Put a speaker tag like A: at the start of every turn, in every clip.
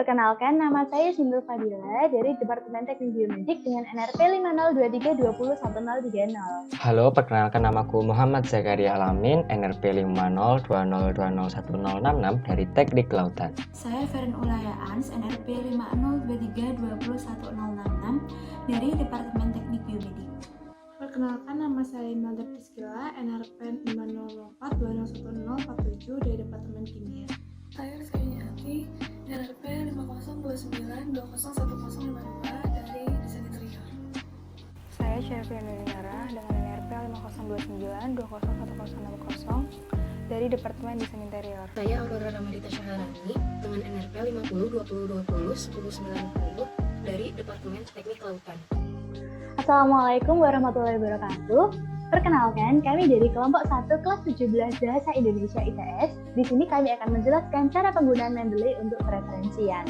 A: Perkenalkan, nama saya Sindul Fadila dari Departemen Teknik Biomedik dengan NRP 5023201030.
B: Halo, perkenalkan namaku Muhammad Zakaria Alamin, NRP 5020201066 dari Teknik Kelautan.
C: Saya Feren Ulaya Ans, NRP 5023201066 dari Departemen Teknik Biomedik.
D: Perkenalkan, nama saya Imelda Priscilla, NRP 5004201047 dari Departemen Kimia.
E: Saya Rizky Yati, NRP 5029201052 dari Desain Interior.
F: Saya Syafriana Dinara dengan NRP 5029201060 dari Departemen Desain Interior.
G: Saya Aurora Ramadita Syaharani dengan NRP 5020201090 dari Departemen Teknik Kelautan.
A: Assalamualaikum warahmatullahi wabarakatuh. Perkenalkan, kami dari kelompok 1 kelas 17 Bahasa Indonesia ITS. Di sini kami akan menjelaskan cara penggunaan Mendeley untuk pereferensian.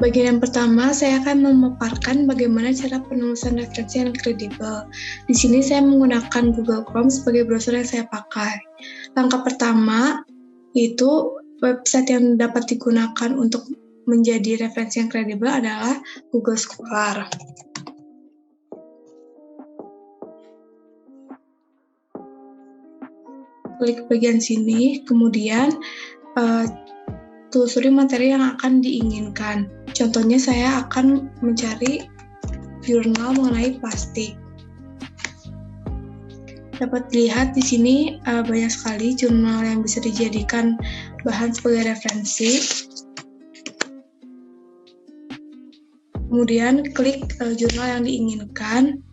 D: Bagian yang pertama, saya akan memaparkan bagaimana cara penulisan referensi yang kredibel. Di sini saya menggunakan Google Chrome sebagai browser yang saya pakai. Langkah pertama yaitu website yang dapat digunakan untuk menjadi referensi yang kredibel adalah Google Scholar. Klik bagian sini, kemudian telusuri materi yang akan diinginkan. Contohnya saya akan mencari jurnal mengenai plastik. Dapat dilihat di sini banyak sekali jurnal yang bisa dijadikan bahan sebagai referensi. Kemudian klik jurnal yang diinginkan,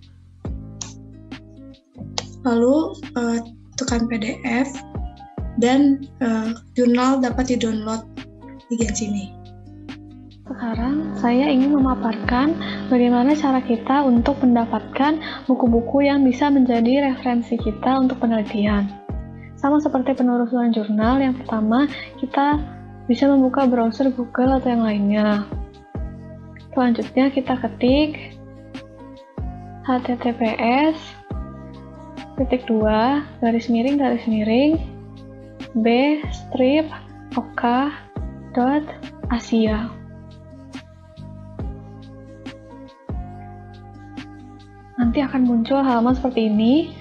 D: lalu tekan PDF dan jurnal dapat di-download di bagian sini.
F: Sekarang saya ingin memaparkan bagaimana cara kita untuk mendapatkan buku-buku yang bisa menjadi referensi kita untuk penelitian. Sama seperti penelusuran jurnal, yang pertama kita bisa membuka browser Google atau yang lainnya. Selanjutnya kita ketik https://b-ok.asia. Nanti akan muncul halaman seperti ini.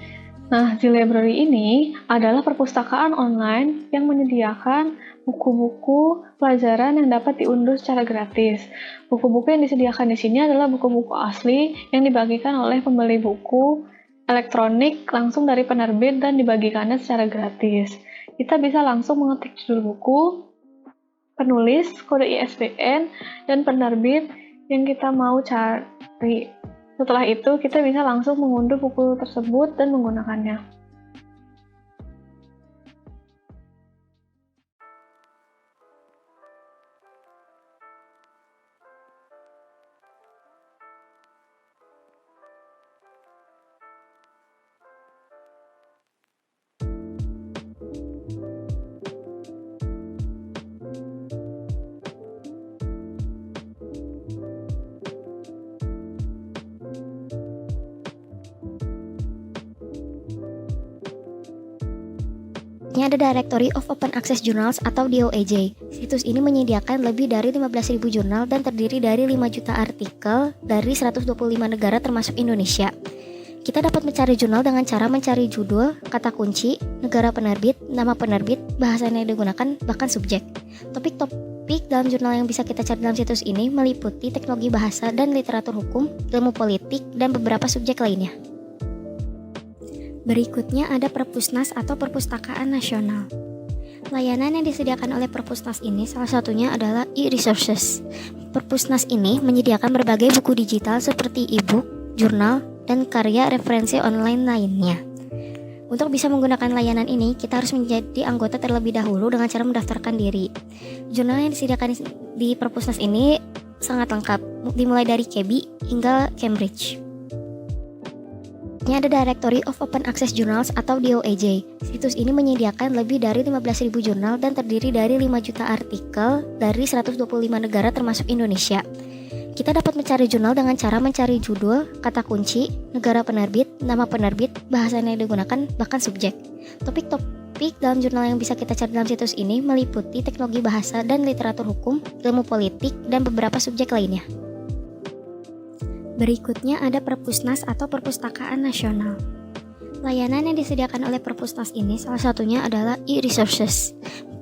F: Nah, Z-Library ini adalah perpustakaan online yang menyediakan buku-buku pelajaran yang dapat diunduh secara gratis. Buku-buku yang disediakan di sini adalah buku-buku asli yang dibagikan oleh pembeli buku elektronik langsung dari penerbit dan dibagikannya secara gratis. Kita bisa langsung mengetik judul buku, penulis, kode ISBN, dan penerbit yang kita mau cari. Setelah itu, kita bisa langsung mengunduh buku tersebut dan menggunakannya.
H: Ini ada Directory of Open Access Journals atau DOAJ. Situs ini menyediakan lebih dari 15.000 jurnal dan terdiri dari 5 juta artikel dari 125 negara termasuk Indonesia. Kita dapat mencari jurnal dengan cara mencari judul, kata kunci, negara penerbit, nama penerbit, bahasa yang digunakan, bahkan subjek. Topik-topik dalam jurnal yang bisa kita cari dalam situs ini meliputi teknologi bahasa dan literatur hukum, ilmu politik, dan beberapa subjek lainnya. Berikutnya ada Perpusnas atau Perpustakaan Nasional. Layanan yang disediakan oleh Perpusnas ini salah satunya adalah e-resources. Perpusnas ini menyediakan berbagai buku digital seperti e-book, jurnal, dan karya referensi online lainnya. Untuk bisa menggunakan layanan ini, kita harus menjadi anggota terlebih dahulu dengan cara mendaftarkan diri. Jurnal yang disediakan di Perpusnas ini sangat lengkap, dimulai dari KB hingga Cambridge. Ini ada Directory of Open Access Journals atau DOAJ. Situs ini menyediakan lebih dari 15.000 jurnal dan terdiri dari 5 juta artikel dari 125 negara termasuk Indonesia. Kita dapat mencari jurnal dengan cara mencari judul, kata kunci, negara penerbit, nama penerbit, bahasa yang digunakan, bahkan subjek. Topik dalam jurnal yang bisa kita cari dalam situs ini meliputi teknologi bahasa dan literatur hukum, ilmu politik, dan beberapa subjek lainnya. Berikutnya ada Perpusnas atau Perpustakaan Nasional. Layanan yang disediakan oleh Perpusnas ini salah satunya adalah e-resources.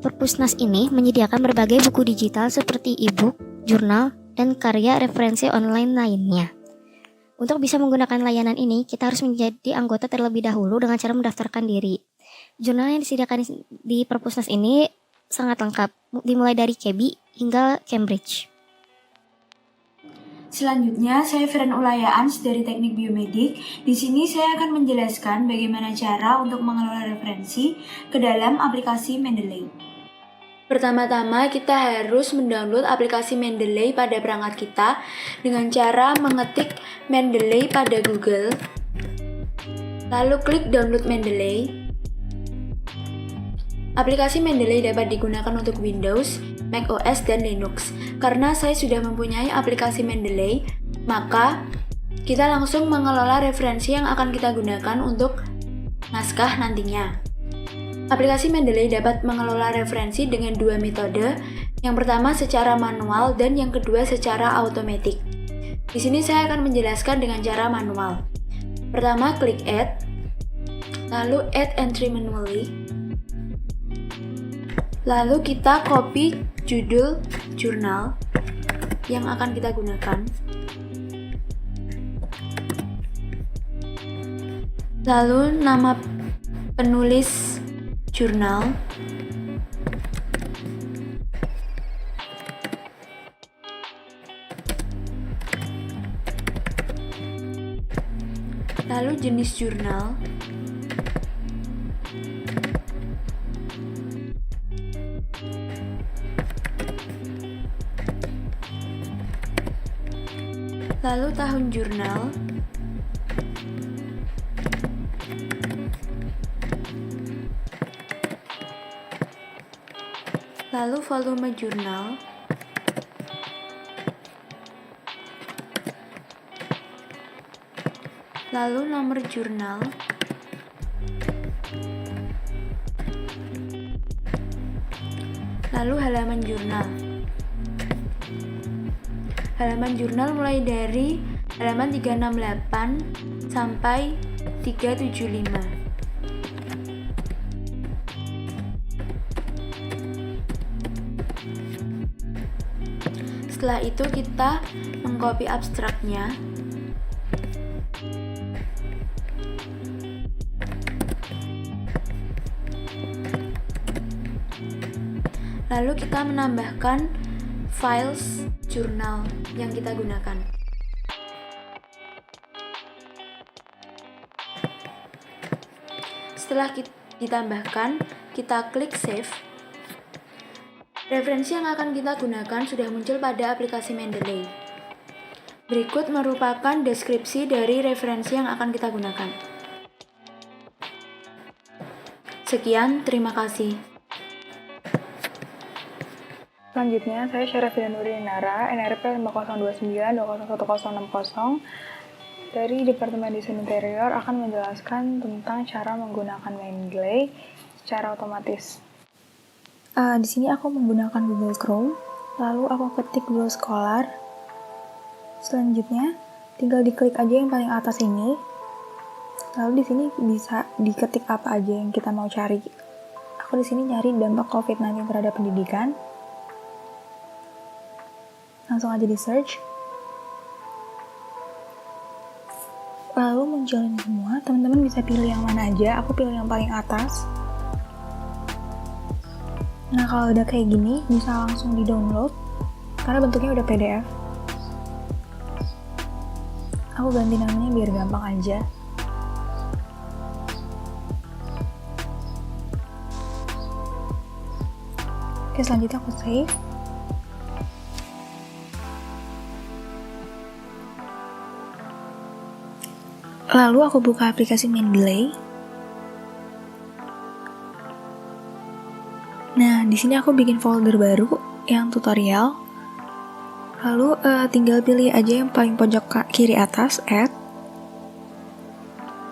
H: Perpusnas ini menyediakan berbagai buku digital seperti e-book, jurnal, dan karya referensi online lainnya. Untuk bisa menggunakan layanan ini, kita harus menjadi anggota terlebih dahulu dengan cara mendaftarkan diri. Jurnal yang disediakan di Perpusnas ini sangat lengkap, dimulai dari KB hingga Cambridge.
C: Selanjutnya, saya Feren Ulayaans dari Teknik Biomedik. Di sini saya akan menjelaskan bagaimana cara untuk mengelola referensi ke dalam aplikasi Mendeley. Pertama-tama, kita harus mendownload aplikasi Mendeley pada perangkat kita dengan cara mengetik Mendeley pada Google, lalu klik download Mendeley. Aplikasi Mendeley dapat digunakan untuk Windows, macOS, dan Linux. Karena saya sudah mempunyai aplikasi Mendeley, maka kita langsung mengelola referensi yang akan kita gunakan untuk naskah nantinya. Aplikasi Mendeley dapat mengelola referensi dengan dua metode. Yang pertama secara manual dan yang kedua secara automatic. Di sini saya akan menjelaskan dengan cara manual. Pertama, klik Add, lalu Add Entry Manually. Lalu kita copy judul jurnal yang akan kita gunakan. Lalu nama penulis jurnal, lalu jenis jurnal, lalu tahun jurnal, lalu volume jurnal, lalu nomor jurnal, lalu halaman jurnal. Halaman jurnal mulai dari halaman 368 sampai 375. Setelah itu kita mengcopy abstraknya. Lalu kita menambahkan files jurnal yang kita gunakan. Setelah ditambahkan, kita klik save. Referensi yang akan kita gunakan sudah muncul pada aplikasi Mendeley. Berikut merupakan deskripsi dari referensi yang akan kita gunakan. Sekian, terima kasih.
F: Selanjutnya, saya Syarafina Nurinara, NRP 5029-2011060 dari Departemen Desain Interior akan menjelaskan tentang cara menggunakan Mendeley secara otomatis. Di sini aku menggunakan Google Chrome, lalu aku ketik Google Scholar. Selanjutnya, tinggal diklik aja yang paling atas ini. Lalu di sini bisa diketik apa aja yang kita mau cari. Aku di sini nyari dampak COVID-19 terhadap pendidikan. Langsung aja di search. Lalu muncul ini semua, teman-teman bisa pilih yang mana aja. Aku pilih yang paling atas. Nah, kalau udah kayak gini, bisa langsung di-download, karena bentuknya udah PDF. Aku ganti namanya biar gampang aja. Oke, selanjutnya aku save. Lalu aku buka aplikasi Mendeley. Nah, di sini aku bikin folder baru yang tutorial.
I: Lalu tinggal pilih aja yang paling pojok kiri atas, add.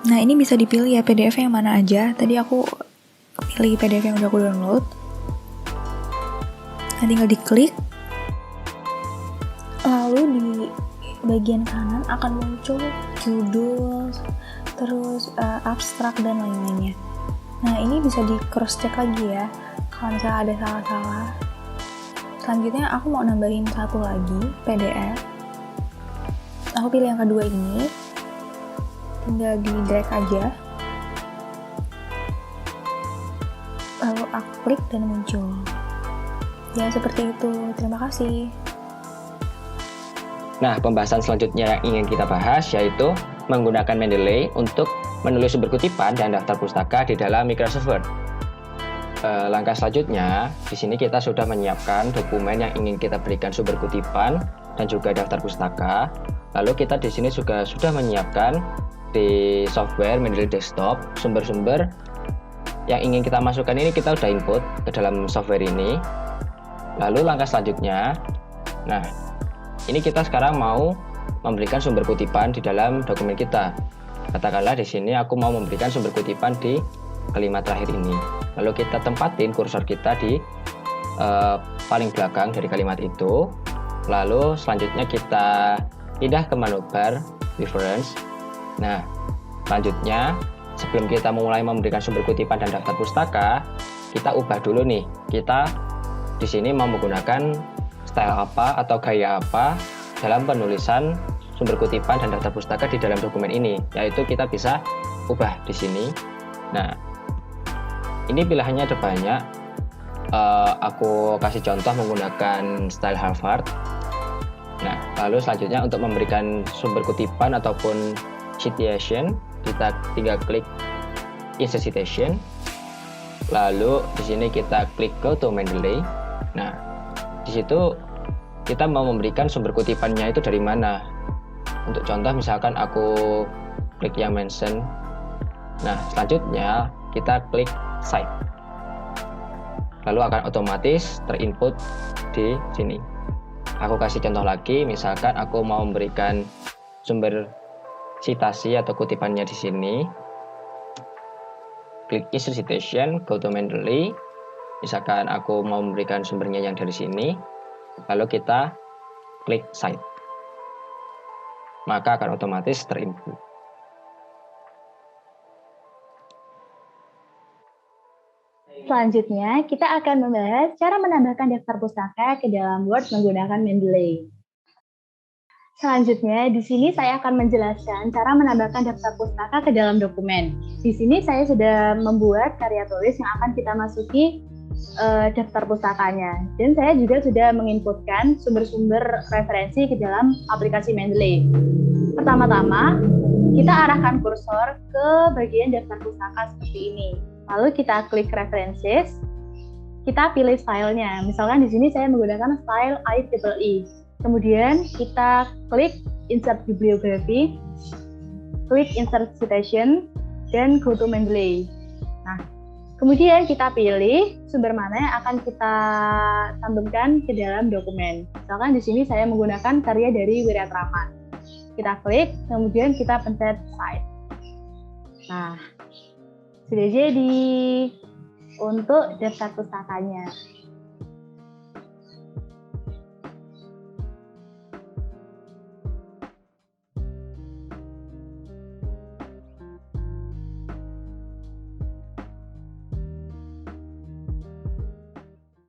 I: Nah, ini bisa dipilih ya PDF yang mana aja. Tadi aku pilih PDF yang udah aku download. Nah, tinggal diklik. Lalu di bagian kanan akan muncul judul, terus abstrak dan lain-lainnya. Nah, ini bisa di cross check lagi ya kalau misalnya ada salah-salah. Selanjutnya aku mau nambahin satu lagi PDF. Aku pilih yang kedua ini, tinggal di drag aja, lalu aku klik dan muncul ya, seperti itu. Terima kasih.
B: Nah, pembahasan selanjutnya yang ingin kita bahas yaitu menggunakan Mendeley untuk menulis sumber kutipan dan daftar pustaka di dalam Microsoft Word. Langkah selanjutnya, di sini kita sudah menyiapkan dokumen yang ingin kita berikan sumber kutipan dan juga daftar pustaka. Lalu kita di sini juga sudah menyiapkan di software Mendeley Desktop sumber-sumber yang ingin kita masukkan ini kita sudah input ke dalam software ini. Lalu langkah selanjutnya, nah ini kita sekarang mau memberikan sumber kutipan di dalam dokumen kita. Katakanlah di sini aku mau memberikan sumber kutipan di kalimat terakhir ini. Lalu kita tempatin kursor kita di paling belakang dari kalimat itu. Lalu selanjutnya kita pindah ke menu bar reference. Nah, selanjutnya sebelum kita mulai memberikan sumber kutipan dan daftar pustaka, kita ubah dulu nih. Kita di sini mau menggunakan style apa atau gaya apa dalam penulisan sumber kutipan dan daftar pustaka di dalam dokumen ini, yaitu kita bisa ubah di sini. Nah, ini pilihannya ada banyak. Aku kasih contoh menggunakan style Harvard. Nah, lalu selanjutnya untuk memberikan sumber kutipan ataupun citation, kita tinggal klik insert citation. Lalu di sini kita klik go to Mendeley. Nah, di situ kita mau memberikan sumber kutipannya itu dari mana. Untuk contoh misalkan aku klik yang mention. Nah, selanjutnya kita klik cite. Lalu akan otomatis terinput di sini. Aku kasih contoh lagi, misalkan aku mau memberikan sumber citasi atau kutipannya di sini. Klik insert citation, go to Mendeley. Misalkan aku mau memberikan sumbernya yang dari sini, lalu kita klik cite, maka akan otomatis terinput.
A: Selanjutnya, kita akan membahas cara menambahkan daftar pustaka ke dalam Word menggunakan Mendeley. Selanjutnya, di sini saya akan menjelaskan cara menambahkan daftar pustaka ke dalam dokumen. Di sini saya sudah membuat karya tulis yang akan kita masuki daftar pustakanya. Dan saya juga sudah menginputkan sumber-sumber referensi ke dalam aplikasi Mendeley. Pertama-tama, kita arahkan kursor ke bagian daftar pustaka seperti ini. Lalu kita klik references, kita pilih stylenya. Misalkan di sini saya menggunakan style IEEE. Kemudian kita klik insert bibliography, klik insert citation, dan go to Mendeley. Nah, kemudian kita pilih sumber mana yang akan kita cantumkan ke dalam dokumen. Misalkan di sini saya menggunakan karya dari Wiratraman. Kita klik, kemudian kita pencet cite. Nah, sudah jadi untuk daftar pustakanya.